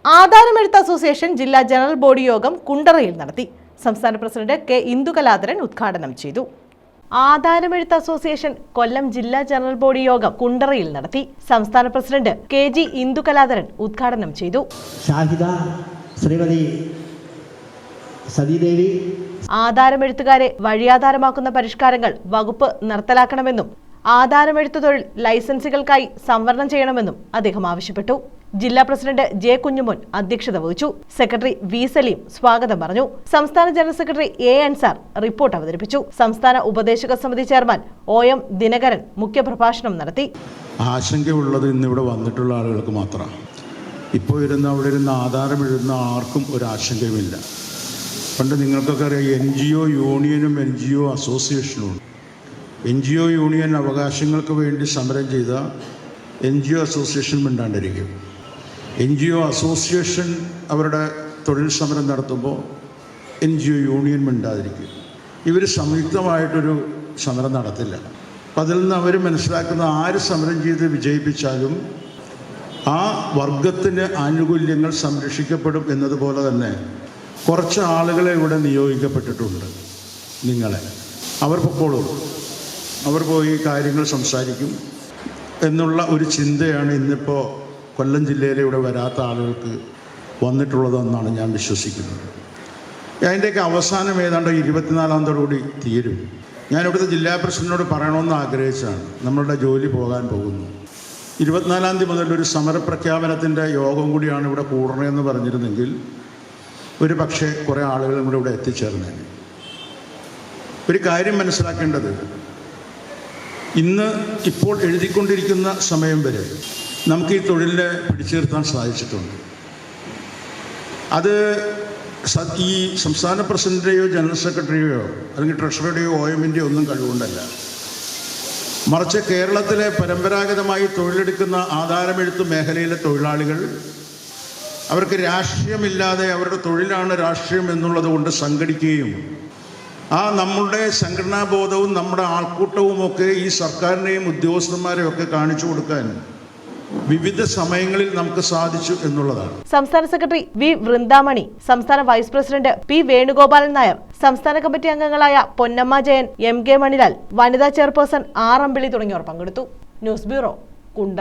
ആധാരമെഴുത്ത് association ജില്ലാ general body യോഗം കുണ്ടറയിൽ നടത്തി. സംസ്ഥാന പ്രസിഡന്റ് കെ ഇന്ദുകലാധരൻ ഉദ്ഘാടനം ചെയ്തു. ആധാരമെഴുത്ത് അസോസിയേഷൻ കൊല്ലം ജില്ലാ ജനറൽ ബോഡി യോഗം കുണ്ടറയിൽ നടത്തി. സംസ്ഥാന പ്രസിഡന്റ് കെ ജി ഇന്ദുകലാധരൻ ഉദ്ഘാടനം ചെയ്തു. ആധാരമെഴുത്തുകാരെ വഴിയാധാരമാക്കുന്ന പരിഷ്കാരങ്ങൾ വകുപ്പ് നിർത്തലാക്കണമെന്നും ആധാരമെഴുത്ത് തൊഴിൽ ലൈസൻസുകൾക്കായി സംവരണം ചെയ്യണമെന്നും അദ്ദേഹം ആവശ്യപ്പെട്ടു. ജില്ലാ പ്രസിഡന്റ് ജെ കുഞ്ഞുമോൻ അധ്യക്ഷത വഹിച്ചു. സെക്രട്ടറി വി സലീം സ്വാഗതം പറഞ്ഞു. സംസ്ഥാന general secretary A Ansar report അവതരിപ്പിച്ചു. സംസ്ഥാന ഉപദേശക സമിതി ചെയർമാൻ ഒ എം ദിനകരൻ മുഖ്യപ്രഭാഷണം നടത്തി. ആശങ്കയുള്ളത് ഇന്നിവിടെ വന്നിട്ടുള്ള ആളുകൾക്ക് മാത്രമാണ്. ഇപ്പോൾ അവിടെ ഇരുന്ന് ആധാരം എഴുതുന്ന ആർക്കും ഒരു ആശങ്കയുമില്ല. പണ്ട് നിങ്ങൾക്കൊക്കെ അറിയാം, NGO യൂണിയനും NGO അസോസിയേഷനും. NGO യൂണിയൻ അവകാശങ്ങൾക്ക് വേണ്ടി സമരം ചെയ്ത NGO അസോസിയേഷൻ മിണ്ടാണ്ടിരിക്കും. NGO അസോസിയേഷൻ അവരുടെ തൊഴിൽ സമരം നടത്തുമ്പോൾ NGO യൂണിയൻ മിണ്ടാതിരിക്കും. ഇവർ സംയുക്തമായിട്ടൊരു സമരം നടത്തില്ല. അപ്പം അതിൽ നിന്ന് അവർ മനസ്സിലാക്കുന്ന ആര് സമരം ചെയ്ത് വിജയിപ്പിച്ചാലും ആ വർഗത്തിന് ആനുകൂല്യങ്ങൾ സംരക്ഷിക്കപ്പെടും എന്നതുപോലെ തന്നെ കുറച്ച് ആളുകളെ ഇവിടെ നിയോഗിക്കപ്പെട്ടിട്ടുണ്ട്. നിങ്ങളെ അവർ പൊക്കോളും, അവർ പോയി കാര്യങ്ങൾ സംസാരിക്കും എന്നുള്ള ഒരു ചിന്തയാണ് ഇന്നിപ്പോൾ കൊല്ലം ജില്ലയിലെ ഇവിടെ വരാത്ത ആളുകൾക്ക് വന്നിട്ടുള്ളതെന്നാണ് ഞാൻ വിശ്വസിക്കുന്നത്. അതിൻ്റെയൊക്കെ അവസാനം ഏതാണ്ട് 24-ാം തീരും. ഞാൻ ഇവിടുത്തെ ജില്ലാ പ്രസിഡന്റിനോട് പറയണമെന്ന് ആഗ്രഹിച്ചാണ്. നമ്മളുടെ ജോലി പോകാൻ പോകുന്നു. 24-ാം തീയതി മുതൽ ഒരു സമരപ്രഖ്യാപനത്തിൻ്റെ യോഗം കൂടിയാണ് ഇവിടെ കൂടണമെന്ന് പറഞ്ഞിരുന്നെങ്കിൽ ഒരു പക്ഷേ കുറേ ആളുകളും കൂടെ ഇവിടെ എത്തിച്ചേർന്നേനെ. ഒരു കാര്യം മനസ്സിലാക്കേണ്ടത്, ഇപ്പോൾ എഴുതിക്കൊണ്ടിരിക്കുന്ന സമയം വരെ നമുക്ക് ഈ തൊഴിലിനെ പിടിച്ചു നിർത്താൻ സാധിച്ചിട്ടുണ്ട്. അത് ഈ സംസ്ഥാന പ്രസിഡന്റിൻ്റെയോ ജനറൽ സെക്രട്ടറിയോ അല്ലെങ്കിൽ ട്രഷറിയുടെയോ OM-ൻ്റെയോ ഒന്നും കഴിവുകൊണ്ടല്ല. മറിച്ച് കേരളത്തിലെ പരമ്പരാഗതമായി തൊഴിലെടുക്കുന്ന ആധാരമെഴുത്ത് മേഖലയിലെ തൊഴിലാളികൾ അവർക്ക് രാഷ്ട്രീയമില്ലാതെ അവരുടെ തൊഴിലാണ് രാഷ്ട്രീയം എന്നുള്ളത് കൊണ്ട് സംഘടിക്കുകയും നമ്മളുടെ സംഘടനാബോധവും നമ്മുടെ ആൾക്കൂട്ടവുമൊക്കെ ഈ സർക്കാരിനെയും ഉദ്യോഗസ്ഥന്മാരെയും ഒക്കെ കാണിച്ചു കൊടുക്കാൻ വിവിധ സമയങ്ങളിൽ നമുക്ക് സാധിച്ചു എന്നുള്ളതാണ്. സംസ്ഥാന സെക്രട്ടറി വി വൃന്ദാമണി, സംസ്ഥാന vice president P Venugopalan Nair, സംസ്ഥാന കമ്മിറ്റി അംഗങ്ങളായ പൊന്നമ്മ ജയൻ, MK മണിലാൽ, വനിതാ ചെയർപേഴ്സൺ R അമ്പിളി തുടങ്ങിയവർ പങ്കെടുത്തു. News bureau, Kundara.